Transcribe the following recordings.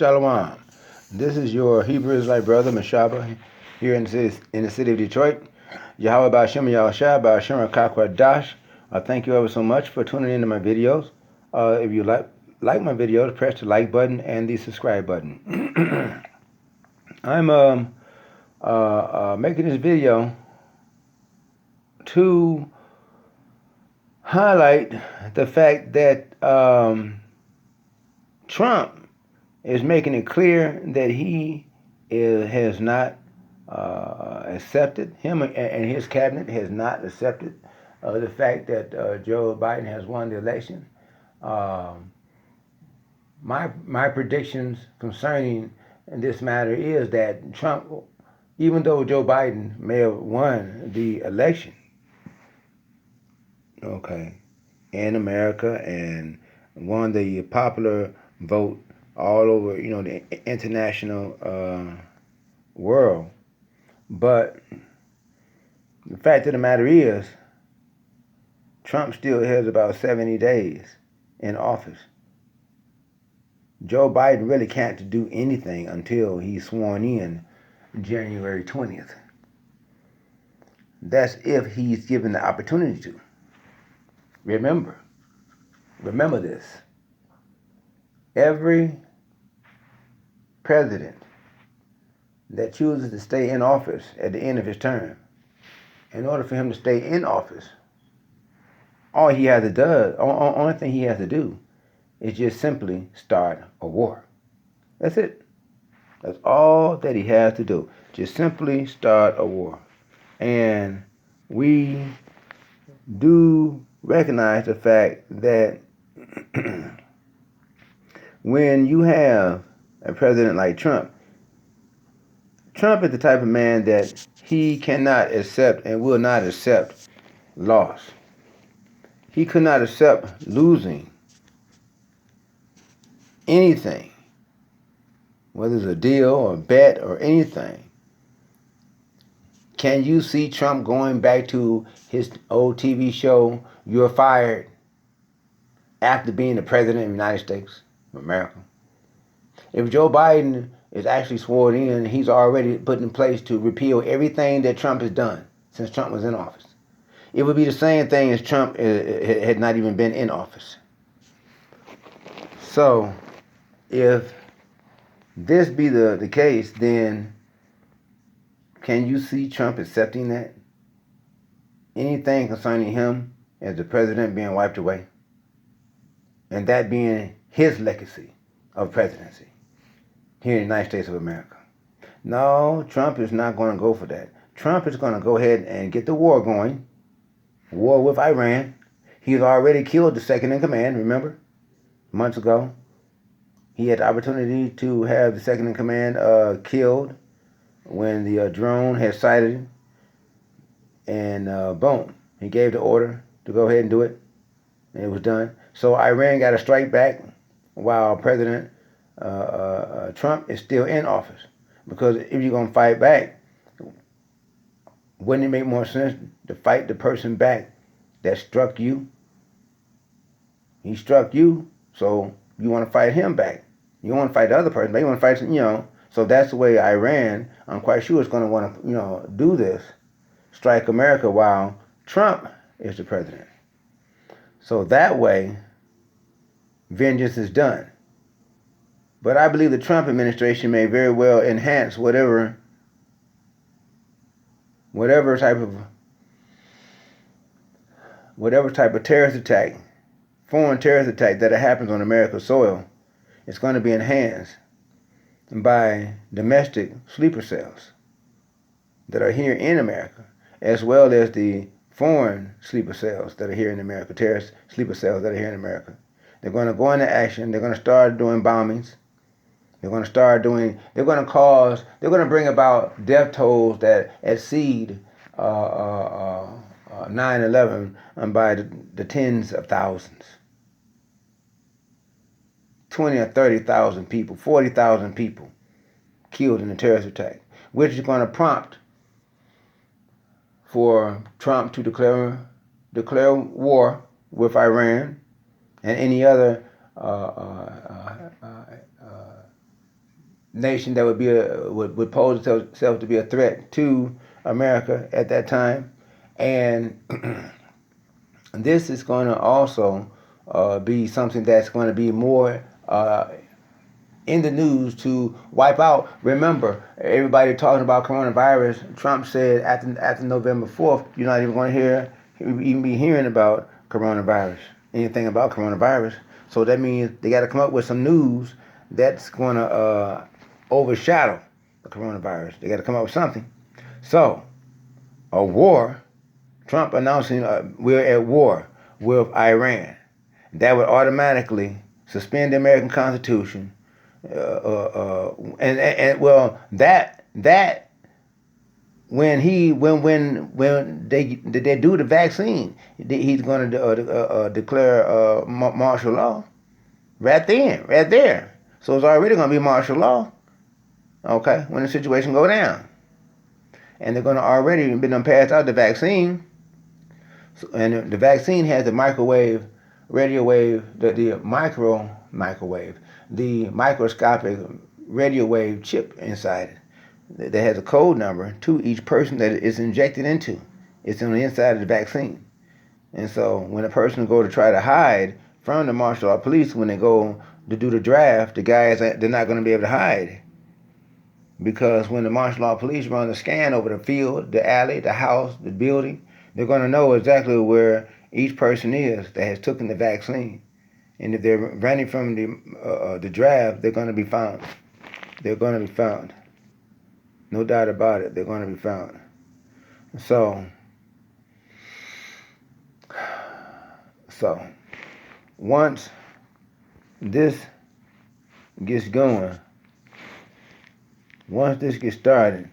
Shalom. This is your Hebrew Israelite brother, Mashaba, here in the city of Detroit. Yahweh Ba'Shem Yahushua Ba'Shem Rakakwa Dash. Thank you ever so much for tuning into my videos. If you like my videos, press the like button and the subscribe button. I'm making this video to highlight the fact that Trump is making it clear that he has not accepted, him and his cabinet has not accepted the fact that Joe Biden has won the election. My predictions concerning this matter is that Trump, even though Joe Biden may have won the election, in America and won the popular vote all over, the international world. But the fact of the matter is, Trump still has about 70 days in office. Joe Biden really can't do anything until he's sworn in January 20th. That's if he's given the opportunity to. Remember this. Every president that chooses to stay in office at the end of his term, in order for him to stay in office, only thing he has to do is just simply start a war. That's it. That's all that he has to do. Just simply start a war. And we do recognize the fact that when you have a president like Trump is the type of man that he cannot accept and will not accept loss. He could not accept losing anything, whether it's a deal or a bet or anything. Can you see Trump going back to his old TV show, You're Fired, after being the president of the United States of America? If Joe Biden is actually sworn in, he's already put in place to repeal everything that Trump has done since Trump was in office. It would be the same thing as Trump had not even been in office. So, if this be the case, then can you see Trump accepting that? Anything concerning him as the president being wiped away? And that being his legacy of presidency here in the United States of America. No, Trump is not going to go for that. Trump is going to go ahead and get the war going. War with Iran. He's already killed the second in command, remember? Months ago. He had the opportunity to have the second in command killed when the drone had sighted him. And boom, he gave the order to go ahead and do it. And it was done. So Iran got a strike back while President Trump is still in office. Because if you're going to fight back, wouldn't it make more sense to fight the person back that struck you? He struck you, so you want to fight him back. You don't want to fight the other person, but you want to fight, So that's the way Iran, I'm quite sure, is going to want to, do this. Strike America while Trump is the president. So that way, vengeance is done. But I believe the Trump administration may very well enhance whatever type of terrorist attack, foreign terrorist attack that happens on America's soil. It's going to be enhanced by domestic sleeper cells that are here in America, as well as the foreign sleeper cells that are here in America, terrorist sleeper cells that are here in America. They're going to go into action. They're going to start doing bombings. They're going to bring about death tolls that exceed 9/11 by the tens of thousands. 20 or 30,000 people, 40,000 people killed in a terrorist attack, which is going to prompt for Trump to declare war with Iran and any other nation that would pose itself to be a threat to America at that time, and this is going to also be something that's going to be more in the news to wipe out. Remember, everybody talking about coronavirus. Trump said after November 4th, you're not even going to even be hearing about coronavirus, anything about coronavirus. So that means they got to come up with some news that's going to overshadow the coronavirus. They got to come up with something. So, a war, Trump announcing we're at war with Iran. That would automatically suspend the American Constitution, and well, that when they do the vaccine, he's going to declare martial law right there. So it's already going to be martial law. Okay, when the situation go down, and they're going to already been passed out the vaccine, and the vaccine has the microwave, radio wave, the microwave, the microscopic radio wave chip inside it that has a code number to each person that it's injected into. It's on the inside of the vaccine. And so when a person go to try to hide from the martial law police, when they go to do the draft, the guys, they're not going to be able to hide. Because when the martial law police run the scan over the field, the alley, the house, the building, they're going to know exactly where each person is that has taken the vaccine. And if they're running from the draft, they're going to be found. They're going to be found. No doubt about it. They're going to be found. So once this gets going, once this gets started,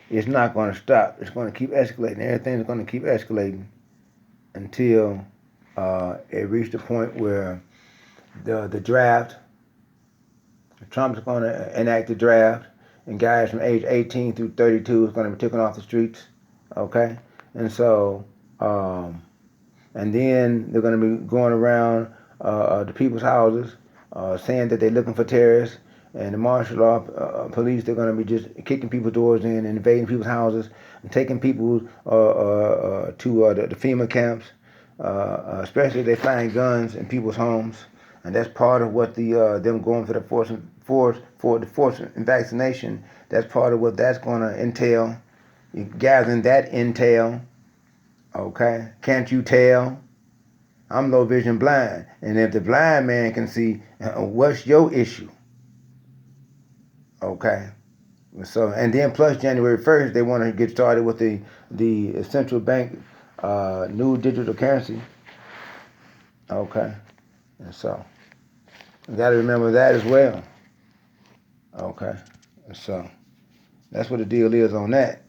it's not going to stop. It's going to keep escalating. Everything's going to keep escalating until it reached the point where the draft, Trump's going to enact the draft, and guys from age 18 through 32 is going to be taken off the streets. Okay? And so, and then they're going to be going around the people's houses saying that they're looking for terrorists. And the martial law police, they're going to be just kicking people's doors in and invading people's houses and taking people to the FEMA camps, especially if they're flying guns in people's homes. And that's part of what them going for the forced vaccination. That's part of what that's going to entail. You're gathering that intel. Okay, can't you tell? I'm low vision blind, and if the blind man can see, what's your issue? Okay, so and then plus January 1st, they want to get started with the central bank new digital currency. Okay, and so you got to remember that as well. Okay, and so that's what the deal is on that.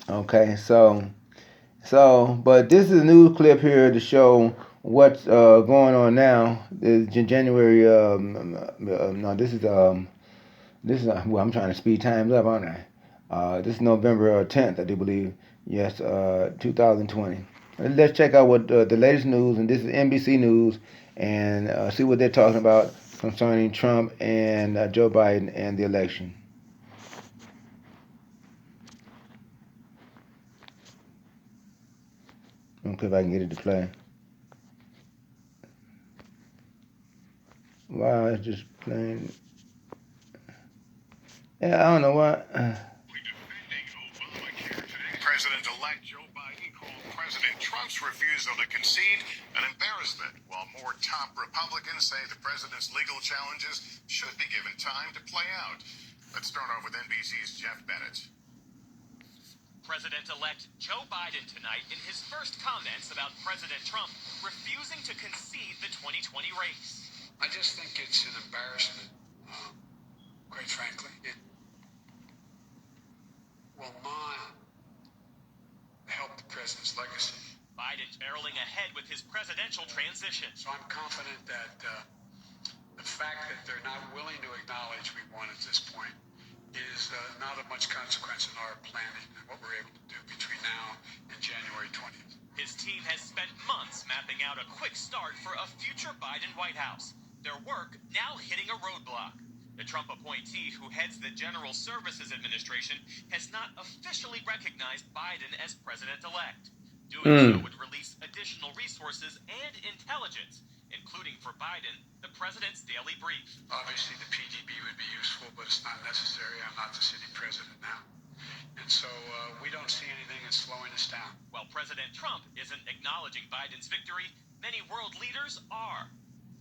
Okay, but this is a news clip here to show what's going on now. It's January. No, this is. Well, I'm trying to speed times up, aren't I? This is November 10th, I do believe. Yes, 2020. Let's check out what the latest news, and this is NBC News, and see what they're talking about concerning Trump and Joe Biden and the election. Okay, if I can get it to play. Wow, it's just playing. Yeah, I don't know what. President-elect Joe Biden called President Trump's refusal to concede an embarrassment, while more top Republicans say the president's legal challenges should be given time to play out. Let's start off with NBC's Jeff Bennett. President-elect Joe Biden tonight in his first comments about President Trump refusing to concede the 2020 race. I just think it's an embarrassment, quite frankly. It will not help the president's legacy. Biden barreling ahead with his presidential transition. So I'm confident that the fact that they're not willing to acknowledge we won at this point is not of much consequence in our planning and what we're able to do between now and January 20th. His team has spent months mapping out a quick start for a future Biden White House. their work now hitting a roadblock. The Trump appointee who heads the General Services Administration has not officially recognized Biden as president-elect. Doing so would release additional resources and intelligence, including for Biden, the president's daily brief. Obviously, the PDB would be useful, but it's not necessary. I'm not the city president now. And so we don't see anything that's slowing us down. While President Trump isn't acknowledging Biden's victory, many world leaders are.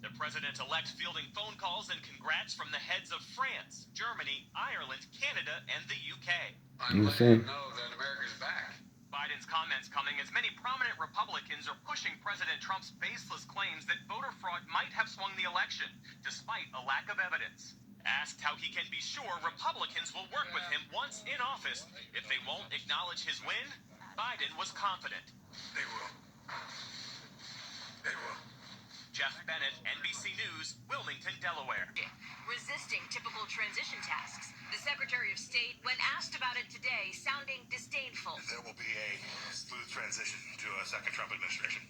The president-elect fielding phone calls and congrats from the heads of France, Germany, Ireland, Canada, and the UK. I'm letting them know that America's back. Biden's comments coming as many prominent Republicans are pushing President Trump's baseless claims that voter fraud might have swung the election, despite a lack of evidence. Asked how he can be sure Republicans will work with him once in office if they won't acknowledge his win, Biden was confident. They will. They will. Jeff Bennett, NBC News, Wilmington, Delaware. Resisting typical transition tasks. The Secretary of State, when asked about it today, sounding disdainful. There will be a smooth transition to a second Trump administration.